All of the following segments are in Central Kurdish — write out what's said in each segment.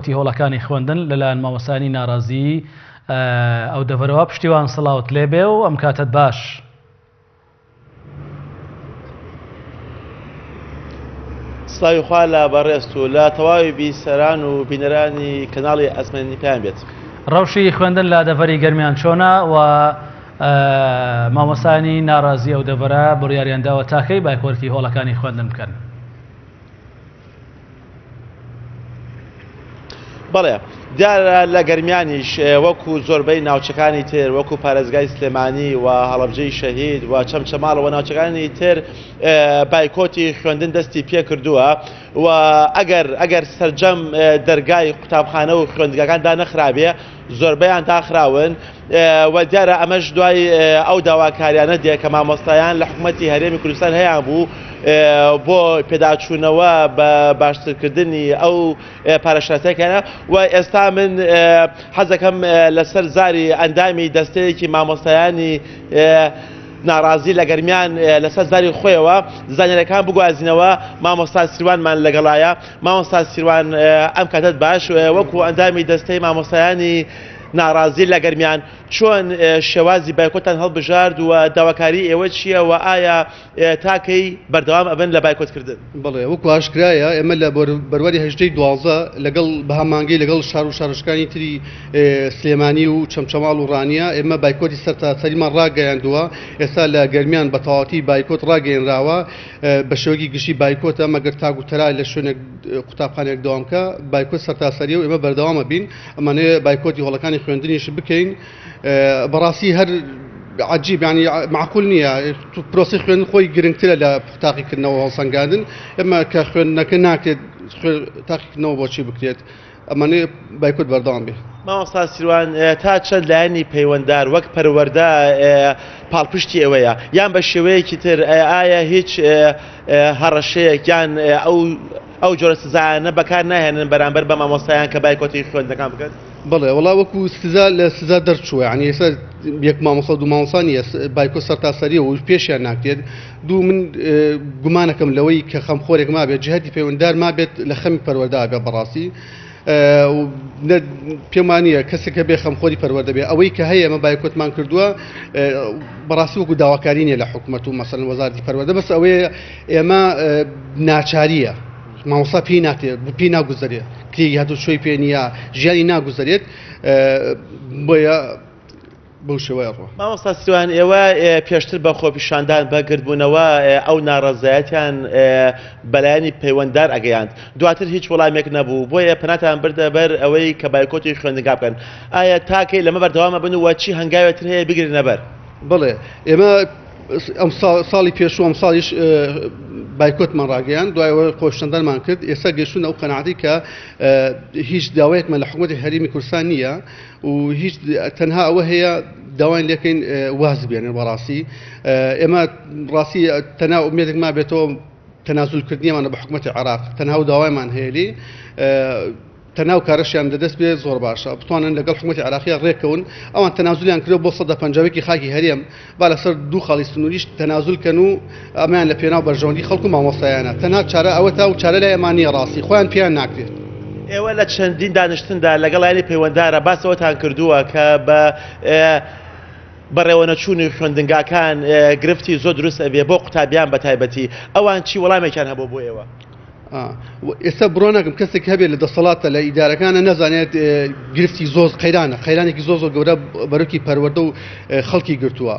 کۆتی هۆڵەکانی خوێندن لەلایەن مامۆستایانی ناڕازی ئەو دەڤەرەوە پشتیوان سڵاوت لێبێ و ئەم کاتت باش. سلاوی خوا لە بەڕێست و لە تەواوی بیسەران و بینەرانی کەناڵی ئەزمەنی پێیان بێت. ڕەوشی خوێندن لە دەڤەری گەرمیان چۆنە و مامۆستایانی ناڕازی ئەو دەڤەرە بڕیاریان داوە تاکەی بایکۆرتی هۆڵەکانی خوێندن بکەن. بەڵێ دیارە لە گەرمیانیش وەکو زۆربەی ناوچەکانی تر وەکو پارێزگای سلێمانی و هەڵەبجەی شەهید و چەمچەماڵەوە ناوچەکانی تر بایکۆتی خوێندن دەستی پێ کردووە و ئەگەر سەرجەم دەرگای قوتابخانە و خوێندگەکان دانەخرابێ زۆربەیان داخراون و دیارە ئەمەش دوای ئەو داواکاریانە دێ کە مامۆستایان لە حکوومەتی هەرێمی کوردستان هەیە بوو بۆ پێداچوونەوە بە باشترکردنی ئەو پارەشاتەکانە و ئێستا من حەزەکەم لەسەر زاری ئەندامی دەستەیەکی مامۆستایانی ناڕازی لە گەرمیان لەسەر زاری خۆیەوە زانیاریەکان بگوازینەوە. مامۆستا سیروانمان لەگەڵایە. مامۆستا سیروان ئەم کاتت باش وەکو ئەندامی دەستەی مامۆستایانی ناڕازی لە گەرمیان چۆن شێوازی بایکۆتان هەڵبژارد و داواکاری ئێوە چییە و ئایا تاکەی بەردەوام ئەبن لە بایکۆتکردن؟ بڵێ وەکو ئاشکرایە ئێمە لە بەروەری هەژدەی 12 لەگەڵ بەهەمانگەی لەگەڵ شار و شارشکانی تری سلێمانی و چەمچەماڵ و ڕانیە ئێمە بایکۆتی سەرتاسەریمان ڕاگەیاندووە. ئێستا لە گەرمیان بە تەواوەتی بایکۆت ڕاگەیەنراوە بە شێوەیەکی گشتی بایکۆتە مەگەر تاگ و تەرای لە شوێنێک قوتابخانێک دەوامکە بایکۆت سەرتاسەریە و ئێمە بەردەوامە بین ئەمانەیە بایکۆتی هۆڵەکانی خوێندنیش بکەین. بەڕاستی هەر عجیب ینی معقول نییە پرۆسی خوێن خۆی گرنگترە لە تاقیکردنەوە هەڵسەنگاندن. ئێمە کە خوێندنەکە ناکرێت تاقیکردنەوە بۆچی بکرێت ئەمانەیە بایکۆت بەردەوام بێ. مامۆستا سیروان تا چەند لایەنی پەیوەنددار وەک پەروەردە پاڵپشتی ئێوەیە یان بە شێوەیەکی تر ئایا هیچ هەڕەشەیەک یان ئەو جۆرە سزایانە بەکار ناهێنن بەرامبەر بە مامۆستایان کە بایکۆتی خوێندنەکان بکەن؟ بڵێ وڵا وەکو سزا لە سزا دەرچووە ینی ئێستا یەک مامۆستا دوو مامۆستا نیە بایکۆ سەرتاسەریە و پێشیان ناکرێت. دوو من گومانەکەم لەوەی کە خەمخۆرێک ما بێت جهەتی پەیوەنددار ما بێت لە خەمی پەروەردە بێ بەڕاستی پێم وانییە کەسێکە بێ خەمخۆری پەروەردە بێ ئەوەی کە هەیە ئەمە بایکۆتمان کردووە بەڕاستی وەکو داواکاری نیە لە حکوومەت و مەسەڵەن وەزارەتی پەروەردە بەس ئەوەیە ئێمە ناچاریە مامۆستا پێی ناتێت پێی ناگوزارێت کلێگی هاتوو شوێی پێ نیە ژیانی ناگوزارێت بۆیە بەو شێوەیە ڕۆ. مامۆستا سیروان ئێوە پێشتر بە خۆپیشاندان بەگردبوونەوە ئەو ناڕەزایەتیان بەلایەنی پەیوەنددار ئەگەیاند دواتر هیچ وەڵامێک نەبوو بۆیە پەناتان بردە بەر ئەوەی کە بایکۆتی خوێندنگا بکەن. ئایا تاکەی لەمە بەردەوامە بن و چی هەنگاوێتتر هەیە بگرنە بەر؟ بڵێ ئێمە ئەم ساڵی پێشوو ئەم ساڵیش بایکۆتمان ڕاگەیان دوایەوە خۆشتەندانمان کرد. ئێستا گەشتون ئەو قەناعەتی کە هیچ داوایەکمان لە حکوومەتی هەرێمی کوردستان نییە و هیچ تەنها ئەوە هەیە داوای لەکەین واز بێنن. بەڕاستی ئێمە ڕاستی تەنها ئومێدێک ما بێتەوە تەنازولکردنیەمانە بە حکوومەتی عێراق تەنها و داوایمان هەیە لێ تەناو کارەشیان دەدەست بێ زۆر باشە بتوانن لەگەڵ حکوومەتی عێراقیە ڕێکەون ئەوان تەنازولیان کردو بۆ 150 خاکی هەرێم با لەسەر دوو خاڵی سنووریش تەنازولکەن و ئەمان لە پێناو بەرژەوەندی خەڵکو و مامۆستایانە تەنها چارە ئەوە تا و چارە لای ئەمانیە ڕاستی خۆیان پێیان ناکرێت. ئێوە لە چەندین دانیشتندا لەگەڵ لایەنی پەیوەنددارە باسەوەتان کردووە کە بە بەڕێوەنەچوونی خوێندنگاکان گرفتی زۆر دروست ئەبێ بۆ قوتابیان بە تایبەتی ئەوان چی وەڵامێکیان هەبوو بۆ ئێوە؟ ئێستا بڕۆ ناکەم کەسێک هەبێت لە دەسەڵاتە لە ئیدارەکانە نەزانێت گرفتی زۆر قەیرانێکی زۆر گەورە بەروکی پەروەردە و خەڵکی گرتووە.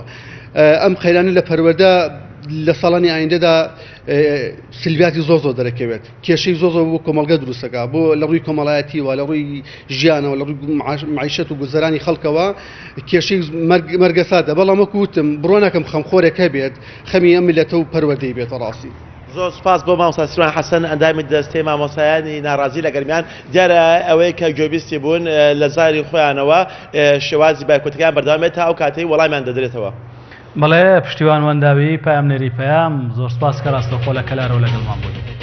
ئەم قەیرانە لە پەروەردە لە ساڵانی ئایندەدا سلبیاتی زۆر دەرەکەوێت کێشەی زۆر بۆ کۆمەڵگە دروستەکە بۆ لە ڕووی کۆمەڵایەتیوە لە ڕووی ژیانەوە لە ڕووی معیشەت و گوزەرانی خەڵکەوە کێشەی مەرگەساتە. بەڵام وەکو وتم بڕۆ ناکەم خەمخۆرێک هەبێت خەمی ئەم میلەتە و پەروەردەی بێتە ڕاستی. زۆر سپاس بۆ مامۆستا سیروان حەسەن ئەندامی دەستەی مامۆستایانی ناڕازی لە گەرمیان دیارە ئەوەی کە گوێبیستی بوون لە زاری خۆیانەوە شێوازی بایکۆتەکان بەردەوامێت تا ئەو کاتەی وەڵامیان دەدرێتەوە. بەڵێ پشتیوان وەنداوی پایام نێری پەیام زۆر سپاس کە ڕاستەوخۆ لە کەلارەوە لەگەڵمان بوون.